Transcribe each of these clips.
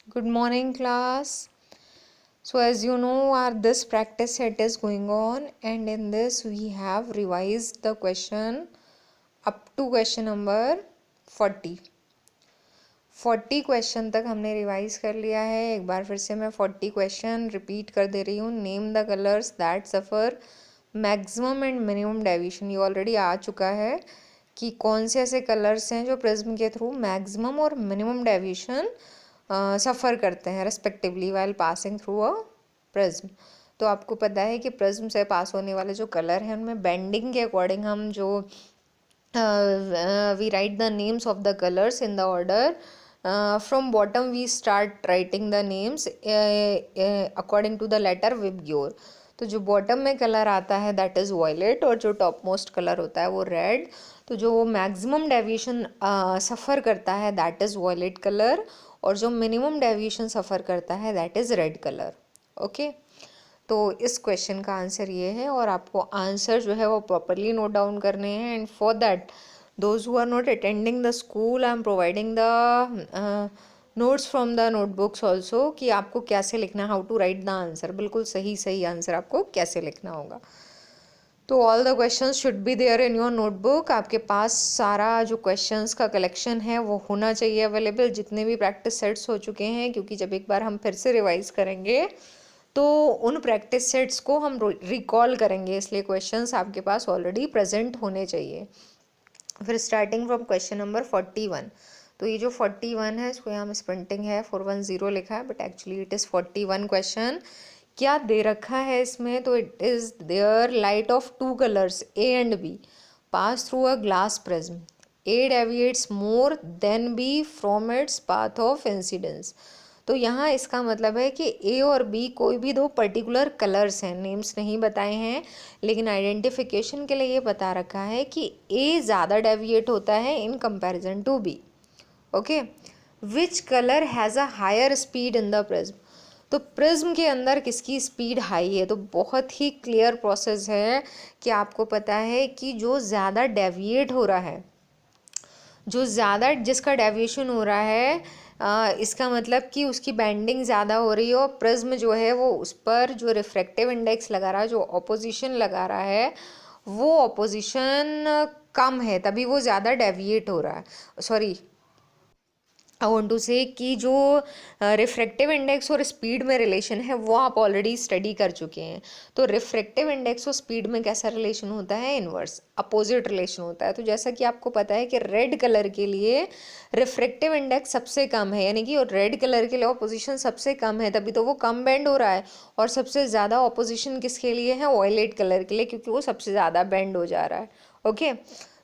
Good morning, class. So, as you know, our this practice set is going on, and in this, we have revised the question up to question number 40. 40 question तक हमने revise कर लिया है. एक बार फिर से मैं 40 question repeat कर दे रही हूँ. Name the colours that suffer maximum and minimum deviation. ये ऑलरेडी आ चुका है कि कौन से ऐसे कलर्स हैं जो प्रिज्म के थ्रू मैक्सिमम और मिनिमम डेविएशन सफ़र करते हैं respectively while passing through a prism. तो आपको पता है कि प्रिज्म से पास होने वाले जो कलर हैं उनमें बेंडिंग के अकॉर्डिंग हम जो we write the names of the colors in the order. From bottom we start writing the names according to the letter Vibgyor. तो जो बॉटम में कलर आता है दैट इज़ वॉयलेट और जो टॉप मोस्ट कलर होता है वो रेड. तो जो मैक्सिमम डेविएशन सफ़र करता है दैट इज़ वॉयलेट कलर और जो मिनिमम डेविएशन सफ़र करता है that is red colour. Okay, तो इस क्वेश्चन का आंसर ये है और आपको आंसर जो है वो प्रॉपरली नोट डाउन करने हैं. And for that those who are not attending the school I am providing the notes from the notebooks also कि आपको कैसे लिखना, how to write the answer. बिल्कुल सही सही आंसर आपको कैसे लिखना होगा. तो all the questions should be there in your notebook. आपके पास सारा जो क्वेश्चंस का कलेक्शन है वो होना चाहिए अवेलेबल, जितने भी प्रैक्टिस सेट्स हो चुके हैं, क्योंकि जब एक बार हम फिर से रिवाइज करेंगे तो उन प्रैक्टिस सेट्स को हम रिकॉल करेंगे, इसलिए क्वेश्चंस आपके पास ऑलरेडी प्रेजेंट होने चाहिए. फिर स्टार्टिंग फ्रॉम क्वेश्चन नंबर 41. तो ये जो 41 है इसको यहाँ स्प्रिंटिंग है 410 लिखा है but actually it is 41 question. क्या दे रखा है इसमें? तो it is there light of two colours A and B pass through a glass prism. A deviates more than B from its path of incidence. तो यहाँ इसका मतलब है कि ए और बी कोई भी दो पर्टिकुलर कलर्स हैं, नेम्स नहीं बताए हैं, लेकिन आइडेंटिफिकेशन के लिए ये बता रखा है कि ए ज़्यादा डेविएट होता है in comparison to B. Okay, which colour has a higher speed in the prism. तो प्रिज्म के अंदर किसकी स्पीड हाई है? तो बहुत ही क्लियर प्रोसेस है कि आपको पता है कि जो ज़्यादा डेविएट हो रहा है, जो ज़्यादा जिसका डेविएशन हो रहा है, इसका मतलब कि उसकी बेंडिंग ज़्यादा हो रही है और प्रिज्म जो है वो उस पर जो रिफ्रैक्टिव इंडेक्स लगा रहा है, जो ऑपोजिशन लगा रहा है, वो ऑपोजिशन कम है, तभी वो ज़्यादा डेविएट हो रहा है. सॉरी, आई वॉन्ट टू से कि जो रिफ्रैक्टिव इंडेक्स और स्पीड में रिलेशन है वो आप ऑलरेडी स्टडी कर चुके हैं. तो रिफ्रैक्टिव इंडेक्स और स्पीड में कैसा रिलेशन होता है? इनवर्स, अपोजिट रिलेशन होता है. तो जैसा कि आपको पता है कि रेड कलर के लिए रिफ्रैक्टिव इंडेक्स सबसे कम है, यानी कि रेड कलर के लिए ऑपोजिशन सबसे कम है, तभी तो वो कम बेंड हो रहा है. और सबसे ज़्यादा ऑपोजिशन किसके लिए है? वॉयलेट कलर के लिए, क्योंकि वो सबसे ज़्यादा बेंड हो जा रहा है. ओके,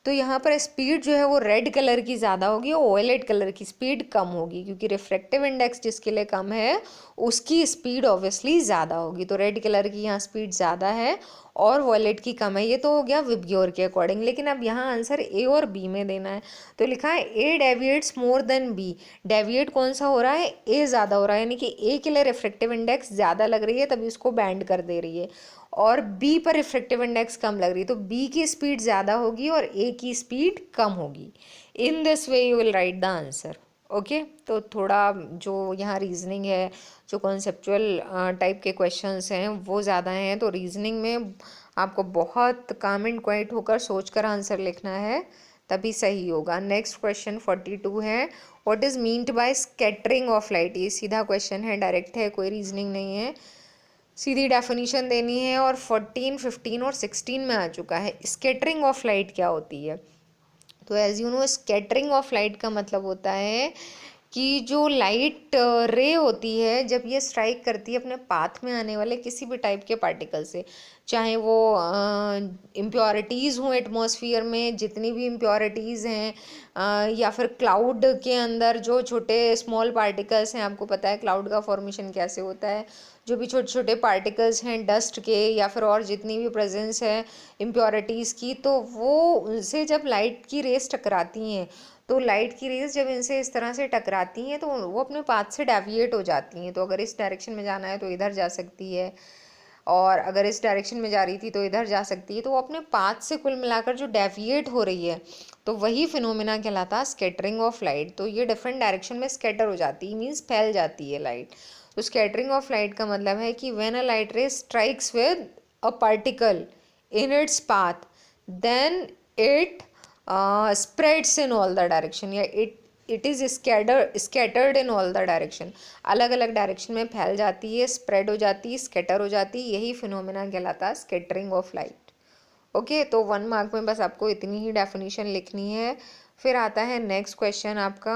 तो यहाँ पर स्पीड जो है वो रेड कलर की ज़्यादा होगी और वॉयलेट कलर की स्पीड कम होगी, क्योंकि रिफ्रैक्टिव इंडेक्स जिसके लिए कम है उसकी स्पीड ऑब्वियसली ज़्यादा होगी. तो रेड कलर की यहाँ स्पीड ज़्यादा है और वॉयलेट की कम है. ये तो हो गया विबग्योर के अकॉर्डिंग. लेकिन अब यहाँ आंसर ए और बी में देना है. तो लिखा है A deviates more than B. Deviate कौन सा हो रहा है? ए ज़्यादा हो रहा है, यानी कि ए के लिए रिफ्रैक्टिव इंडेक्स ज़्यादा लग रही है तभी उसको बैंड कर दे रही है, और बी पर रिफ्रैक्टिव इंडेक्स कम लग रही है, तो बी की स्पीड ज़्यादा होगी और ए की स्पीड कम होगी. In this way you will write the answer. Okay, तो थोड़ा जो यहाँ रीजनिंग है, जो कॉन्सेप्चुअल टाइप के क्वेश्चंस हैं वो ज़्यादा हैं, तो रीजनिंग में आपको बहुत काम एंड क्वाइट होकर सोचकर आंसर लिखना है, तभी सही होगा. नेक्स्ट क्वेश्चन 42 है. What is meant by scattering of light. ये सीधा क्वेश्चन है, डायरेक्ट है, कोई रीजनिंग नहीं है, सीधी डेफिनेशन देनी है. और 14, 15 और 16 में आ चुका है. स्कैटरिंग ऑफ लाइट क्या होती है? तो as you know scattering of light का मतलब होता है कि जो लाइट रे होती है जब ये स्ट्राइक करती है अपने पाथ में आने वाले किसी भी टाइप के पार्टिकल से, चाहे वो इम्प्योरिटीज़ हों एटमॉस्फियर में, जितनी भी इम्प्योरिटीज़ हैं, या फिर क्लाउड के अंदर जो छोटे स्मॉल पार्टिकल्स हैं. आपको पता है क्लाउड का फॉर्मेशन कैसे होता है, जो भी छोटे छोटे पार्टिकल्स हैं डस्ट के या फिर और जितनी भी प्रेजेंस है इम्प्योरिटीज़ की, तो वो उनसे जब लाइट की रेस टकराती हैं, तो लाइट की रेस जब इनसे इस तरह से टकराती हैं तो वो अपने पाथ से डेविएट हो जाती हैं. तो अगर इस डायरेक्शन में जाना है तो इधर जा सकती है, और अगर इस डायरेक्शन में जा रही थी तो इधर जा सकती है, तो वो अपने पाथ से कुल मिलाकर जो डेविएट हो रही है तो वही फिनोमिना कहलाता है स्कैटरिंग ऑफ लाइट। तो ये डिफरेंट डायरेक्शन में स्कैटर हो जाती है, मीन्स फैल जाती है लाइट। तो स्कैटरिंग ऑफ लाइट का मतलब है कि when a light ray strikes with a particle in its path then it spreads in all the direction, या it is scattered in all the direction, अलग अलग डायरेक्शन में फैल जाती है, स्प्रेड हो जाती है, स्कैटर हो जाती है, यही फिनोमेना कहलाता है स्कैटरिंग ऑफ लाइट। ओके, तो 1 मार्क में बस आपको इतनी ही डेफिनेशन लिखनी है। फिर आता है नेक्स्ट क्वेश्चन आपका।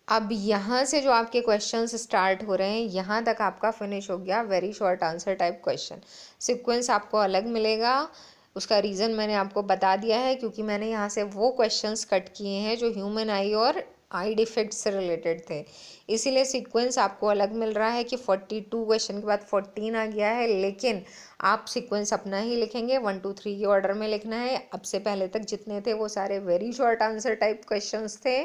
अब यहाँ से जो आपके क्वेश्चंस स्टार्ट हो रहे हैं यहाँ तक आपका फिनिश हो गया very short answer type question. Sequence आपको अलग मिलेगा, उसका रीज़न मैंने आपको बता दिया है, क्योंकि मैंने यहाँ से वो क्वेश्चंस कट किए हैं जो ह्यूमन आई और आई डिफेक्ट से रिलेटेड थे, इसीलिए सीक्वेंस आपको अलग मिल रहा है कि 42 क्वेश्चन के बाद 14 आ गया है। लेकिन आप सीक्वेंस अपना ही लिखेंगे, 1 2 3 के ऑर्डर में लिखना है। अब से पहले तक जितने थे वो सारे very short answer type questions थे।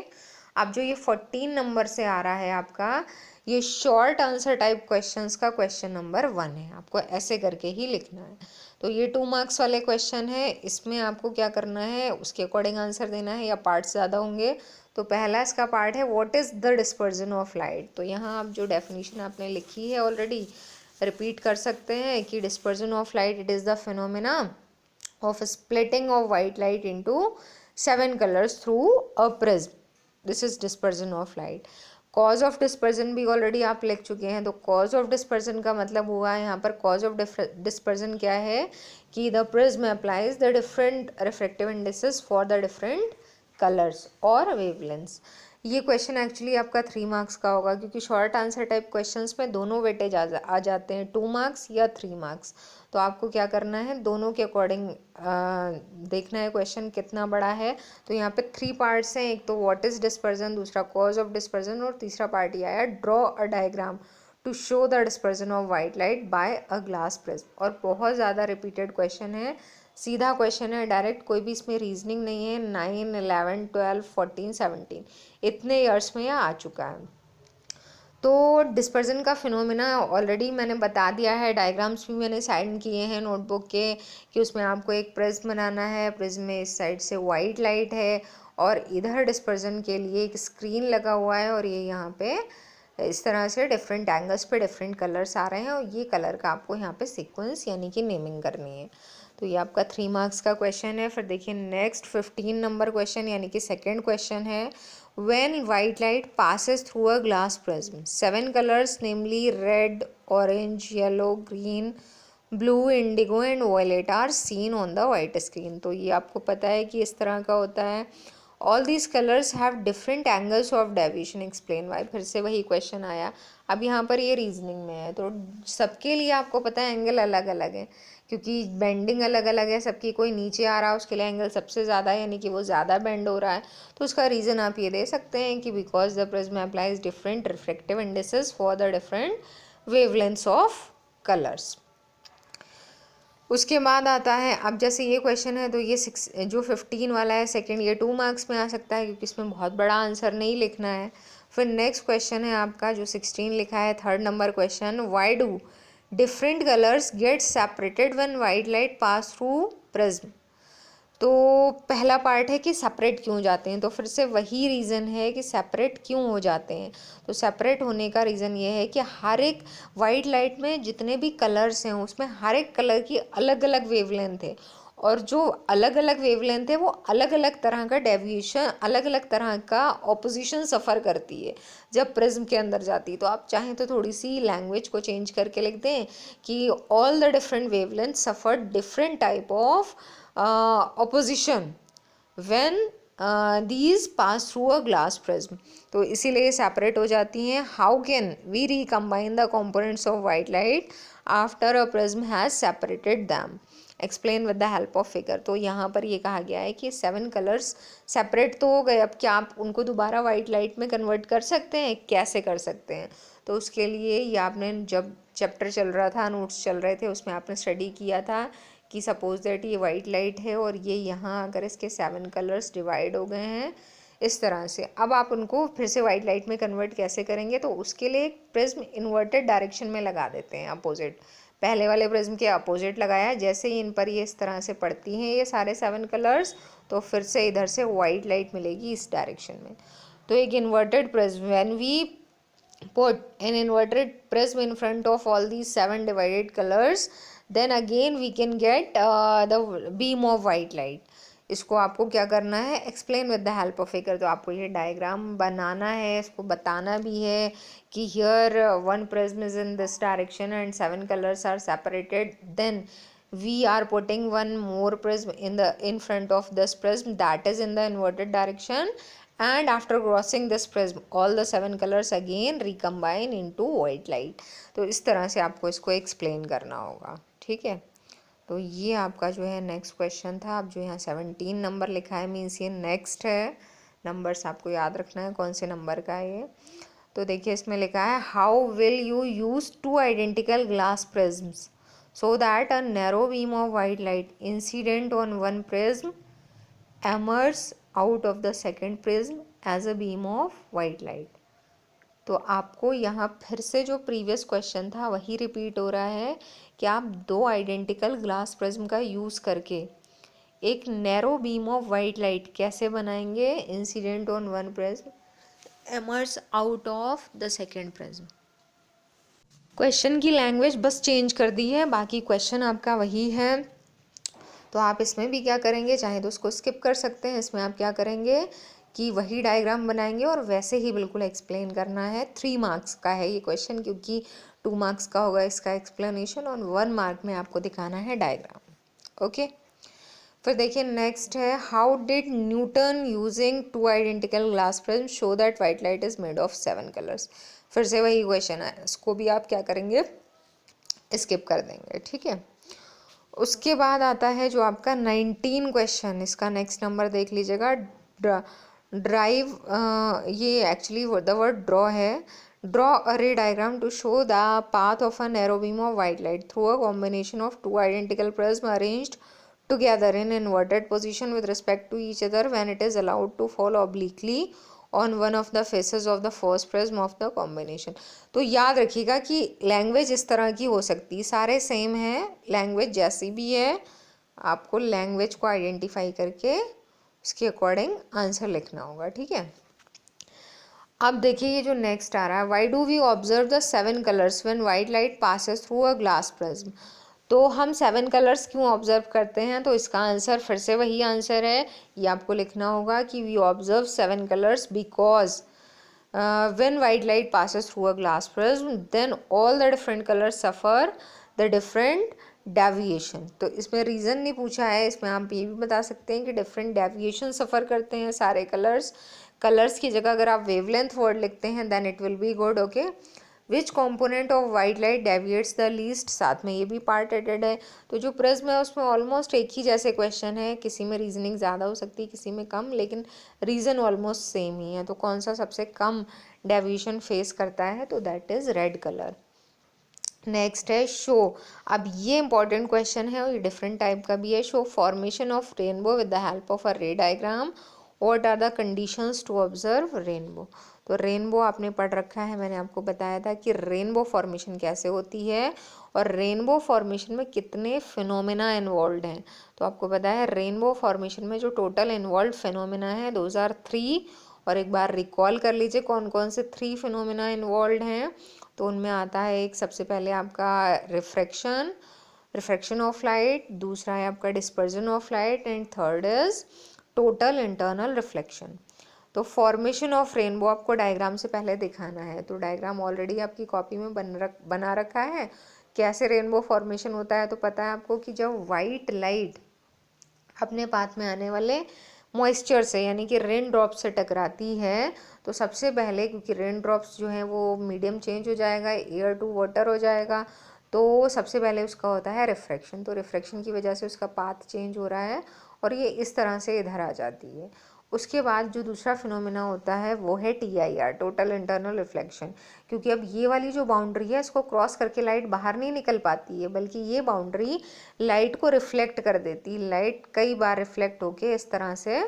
अब जो ये 14 नंबर से आ रहा है आपका, ये शॉर्ट आंसर टाइप क्वेश्चंस का क्वेश्चन नंबर 1 है, आपको ऐसे करके ही लिखना है। तो ये 2 मार्क्स वाले क्वेश्चन है, इसमें आपको क्या करना है उसके अकॉर्डिंग आंसर देना है, या पार्ट्स ज़्यादा होंगे। तो पहला इसका पार्ट है what is the dispersion of light. तो यहाँ आप जो डेफिनेशन आपने लिखी है ऑलरेडी रिपीट कर सकते हैं कि dispersion of light it is the phenomena of splitting of white light into 7 colors through a prism. This is dispersion of light. Cause of dispersion भी ऑलरेडी आप लिख चुके हैं। तो कॉज ऑफ डिस्पर्जन का मतलब हुआ यहाँ पर, कॉज ऑफ डिस्पर्जन क्या है कि the prism applies the different refractive indices for the different colours और वेवलेंथ्स। ये क्वेश्चन एक्चुअली आपका 3 मार्क्स का होगा, क्योंकि शॉर्ट आंसर टाइप क्वेश्चंस में दोनों वेटेज आ जाते हैं, 2 मार्क्स या 3 मार्क्स। तो आपको क्या करना है, दोनों के अकॉर्डिंग देखना है क्वेश्चन कितना बड़ा है। तो यहाँ पे 3 पार्ट्स हैं, एक तो व्हाट इज डिस्पर्जन, दूसरा कॉज ऑफ डिस्पर्जन, और तीसरा पार्ट ये आया draw a diagram to show the dispersion of white light by a glass prism. और बहुत ज़्यादा रिपीटेड क्वेश्चन है, सीधा क्वेश्चन है डायरेक्ट, कोई भी इसमें रीजनिंग नहीं है। 9 11 12 14 17 इतने ईयर्स में यह आ चुका है। तो डिस्पर्जन का फिनोमिना ऑलरेडी मैंने बता दिया है, डायग्राम्स भी मैंने साइड किए हैं नोटबुक के, कि उसमें आपको एक प्रिज्म बनाना है, प्रिज्म में इस साइड से वाइट लाइट है और इधर डिस्पर्जन के लिए एक स्क्रीन लगा हुआ है, और ये यहाँ पे इस तरह से डिफरेंट एंगल्स पे डिफरेंट कलर्स आ रहे हैं, और ये कलर का आपको यहाँ पे सीक्वेंस यानी कि नेमिंग करनी है। तो ये आपका 3 मार्क्स का क्वेश्चन है। फिर देखिए नेक्स्ट 15 नंबर क्वेश्चन यानी कि सेकेंड क्वेश्चन है, when white light passes through a glass prism 7 colors namely red, orange, yellow, green, blue, indigo and violet are seen on the white screen। तो ये आपको पता है कि इस तरह का होता है। All these colours have different angles of deviation, explain why. फिर से वही क्वेश्चन आया, अब यहाँ पर ये रीजनिंग में है, तो सबके लिए आपको पता है एंगल अलग अलग है, क्योंकि बेंडिंग अलग अलग है सबकी। कोई नीचे आ रहा है उसके लिए एंगल सबसे ज़्यादा है, यानी कि वो ज़्यादा बेंड हो रहा है। तो उसका रीज़न आप ये दे सकते हैं कि because the prism applies different reflective indices for the different wavelengths of colours. उसके बाद आता है, अब जैसे ये क्वेश्चन है तो ये 6 जो 15 वाला है सेकंड, ये 2 मार्क्स में आ सकता है, क्योंकि इसमें बहुत बड़ा आंसर नहीं लिखना है। फिर नेक्स्ट क्वेश्चन है आपका जो 16 लिखा है, 3rd number question, why do different colours get separated when white light pass through prism. तो पहला पार्ट है कि सेपरेट क्यों जाते हैं, तो फिर से वही रीज़न है कि सेपरेट क्यों हो जाते हैं। तो सेपरेट होने का रीज़न ये है कि हर एक वाइट लाइट में जितने भी कलर्स हैं उसमें हर एक कलर की अलग अलग वेवलेंथ है, और जो अलग अलग वेवलेंथ है वो अलग अलग तरह का डेविएशन, अलग अलग तरह का ऑपोजिशन सफ़र करती है जब प्रिज्म के अंदर जाती है। तो आप चाहें तो थोड़ी सी लैंग्वेज को चेंज करके लिख दें कि all the different wavelength suffer different type of opposition when these pass through a glass prism। तो इसीलिए सेपरेट हो जाती हैं। How can we recombine the components of white light after a prism has separated them, explain with the help of figure. तो यहाँ पर ये कहा गया है कि 7 कलर्स सेपरेट तो हो गए, अब क्या आप उनको दोबारा वाइट लाइट में कन्वर्ट कर सकते हैं, कैसे कर सकते हैं। तो उसके लिए ये आपने जब चैप्टर चल रहा था, नोट्स चल रहे थे, उसमें आपने स्टडी किया था कि सपोज दैट ये वाइट लाइट है और ये यहाँ अगर इसके 7 कलर्स डिवाइड हो गए हैं इस तरह से, अब आप उनको फिर से वाइट लाइट में कन्वर्ट कैसे करेंगे। तो उसके लिए एक प्रिज्म इन्वर्टेड डायरेक्शन में लगा देते हैं अपोजिट, पहले वाले प्रिज्म के अपोजिट लगाया, जैसे ही इन पर ये इस तरह से पड़ती हैं ये सारे 7 कलर्स, तो फिर से इधर से वाइट लाइट मिलेगी इस डायरेक्शन में। तो एक inverted prism, when we put an inverted prism in front of all these 7 divided colors, then again we can get the beam of white light. इसको आपको क्या करना है, explain with the help of figure. तो आपको ये diagram बनाना है, इसको बताना भी है कि here one prism is in this direction and 7 colours are separated, then we are putting one more prism in front of this prism that is in the inverted direction, and after crossing this prism all the 7 colors again recombine into white light। तो इस तरह से आपको इसको explain करना होगा, ठीक है। तो ये आपका जो है नेक्स्ट क्वेश्चन था। अब जो यहाँ 17 नंबर लिखा है मीन्स ये नेक्स्ट है। नंबर्स आपको याद रखना है कौन से नंबर का है ये। तो देखिए इसमें लिखा है how will you use 2 identical glass prisms so that a narrow beam of white light incident on one prism emerges out of the second prism as a beam of white light। तो आपको यहाँ फिर से जो previous question था वही repeat हो रहा है कि आप 2 आइडेंटिकल ग्लास प्रिज्म का यूज़ करके एक narrow beam of white light कैसे बनाएंगे, incident on one prism emerge out of the second prism. Question की लैंग्वेज बस चेंज कर दी है, बाकी क्वेश्चन आपका वही है। तो आप इसमें भी क्या करेंगे, चाहे तो उसको स्किप कर सकते हैं। इसमें आप क्या करेंगे कि वही डायग्राम बनाएंगे और वैसे ही बिल्कुल एक्सप्लेन करना है। 3 मार्क्स का है ये क्वेश्चन, क्योंकि 2 मार्क्स का होगा इसका एक्सप्लेनेशन और 1 मार्क में आपको दिखाना है डायग्राम। ओके, फिर देखिए नेक्स्ट है how did Newton using 2 identical glass prism show that white light is made of 7 colours. फिर से वही क्वेश्चन है, इसको भी आप क्या करेंगे, स्किप कर देंगे, ठीक है। उसके बाद आता है जो आपका 19 क्वेश्चन, इसका नेक्स्ट नंबर देख लीजिएगा। ड्राइव, ये एक्चुअली द वर्ड ड्रॉ है। Draw a ray diagram to show the path of a narrow beam of white light through a combination of 2 identical prism arranged together in inverted position with respect to each other when it is allowed to fall obliquely on one of the faces of the first prism of the combination। तो याद रखिएगा कि language इस तरह की हो सकती है, सारे सेम है, लैंग्वेज जैसी भी है, आपको लैंग्वेज को आइडेंटिफाई करके उसके अकॉर्डिंग आंसर लिखना होगा, ठीक है। अब देखिए ये जो नेक्स्ट आ रहा है, why do we observe the 7 colours when white light passes through a glass prism. तो हम 7 कलर्स क्यों ऑब्जर्व करते हैं, तो इसका आंसर फिर से वही आंसर है, ये आपको लिखना होगा कि we observe 7 colours because when white light passes through a glass prism then all the different colours suffer the different deviation. तो इसमें रीज़न नहीं पूछा है, इसमें आप ये भी बता सकते हैं कि डिफरेंट डेविएशन सफ़र करते हैं सारे कलर्स। कलर्स की जगह अगर आप वेवलेंथ वर्ड लिखते हैं then it will be good. Okay, which component of white light deviates the least, साथ में ये भी पार्ट एडेड है। तो जो प्रिज्म है उसमें ऑलमोस्ट एक ही जैसे क्वेश्चन है, किसी में रीजनिंग ज़्यादा हो सकती है किसी में कम, लेकिन रीज़न ऑलमोस्ट सेम ही है। तो कौन सा सबसे कम डेविएशन फेस करता है, तो that is red colour. Next है शो। अब ये इंपॉर्टेंट क्वेश्चन है और ये डिफरेंट टाइप का भी है। Show formation of rainbow with the help of a ray diagram, what are the conditions to observe rainbow. तो रेनबो आपने पढ़ रखा है, मैंने आपको बताया था कि रेनबो फॉर्मेशन कैसे होती है और रेनबो फॉर्मेशन में कितने फिनोमेना इन्वॉल्व हैं। तो आपको पता है रेनबो फॉर्मेशन में जो टोटल इन्वॉल्व फिनोमेना है 2003, और एक बार रिकॉल कर लीजिए कौन कौन से 3 फिनोमेना इन्वॉल्व हैं। तो उनमें आता है एक, सबसे पहले आपका रिफ्रैक्शन ऑफ लाइट, दूसरा है आपका dispersion of light and third is total internal reflection. तो फॉर्मेशन ऑफ रेनबो आपको डायग्राम से पहले दिखाना है। तो डायग्राम ऑलरेडी आपकी कॉपी में बना रखा है। कैसे रेनबो फॉर्मेशन होता है, तो पता है आपको कि जब वाइट लाइट अपने पाथ में आने वाले मॉइस्चर से यानी कि रेन ड्रॉप से टकराती है, तो सबसे पहले, क्योंकि रेन ड्रॉप्स जो हैं वो मीडियम चेंज हो जाएगा, एयर टू वाटर हो जाएगा, तो सबसे पहले उसका होता है रिफ्रैक्शन। तो रिफ्रैक्शन की वजह से उसका पाथ चेंज हो रहा है और ये इस तरह से इधर आ जाती है। उसके बाद जो दूसरा फिनोमेना होता है वो है TIR, टोटल इंटरनल रिफ्लेक्शन। क्योंकि अब ये वाली जो बाउंड्री है इसको क्रॉस करके लाइट बाहर नहीं निकल पाती है, बल्कि ये बाउंड्री लाइट को रिफ्लेक्ट कर देती है। लाइट कई बार रिफ्लेक्ट होके इस तरह से,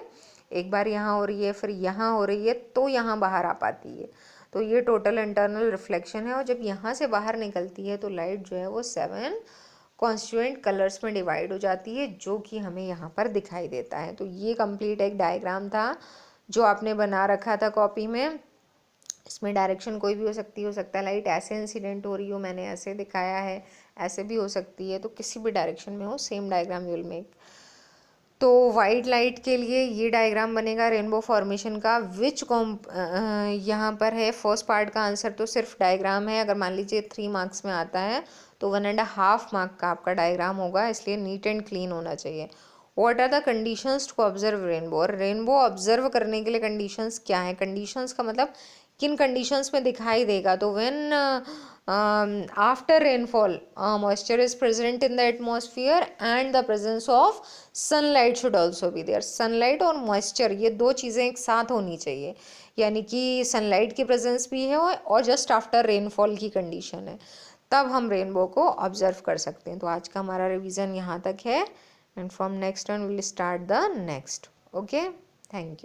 एक बार यहाँ हो रही है फिर यहाँ हो रही है, तो यहाँ बाहर आ पाती है। तो ये टोटल इंटरनल रिफ्लेक्शन है, और जब यहाँ से बाहर निकलती है तो लाइट जो है वो 7 कॉन्स्टिट्यूएंट कलर्स में डिवाइड हो जाती है, जो कि हमें यहाँ पर दिखाई देता है। तो ये कंप्लीट एक डायग्राम था जो आपने बना रखा था कॉपी में। इसमें डायरेक्शन कोई भी हो सकता है, लाइट ऐसे इंसिडेंट हो रही हो, मैंने ऐसे दिखाया है, ऐसे भी हो सकती है, तो किसी भी डायरेक्शन में हो सेम डायग्राम विल मेक। तो वाइट लाइट के लिए ये डायग्राम बनेगा रेनबो फॉर्मेशन का, विच यहाँ पर है फर्स्ट पार्ट का आंसर तो सिर्फ डायग्राम है। अगर मान लीजिए 3 मार्क्स में आता है तो 1.5 मार्क का आपका डायग्राम होगा, इसलिए नीट एंड क्लीन होना चाहिए। What are the conditions to observe rainbow, और रेनबो ऑब्जर्व करने के लिए कंडीशंस क्या है? कंडीशंस का मतलब किन कंडीशंस में दिखाई देगा? तो when after rainfall moisture is present in the atmosphere and the presence of sunlight should also be there. Sunlight और मॉइस्चर ये दो चीज़ें एक साथ होनी चाहिए, यानी कि सनलाइट की प्रेजेंस भी है और जस्ट आफ्टर रेनफॉल की कंडीशन है, तब हम रेनबो को ऑब्जर्व कर सकते हैं। तो आज का हमारा रिवीजन यहाँ तक है, and from next one will start the next. Okay, thank you.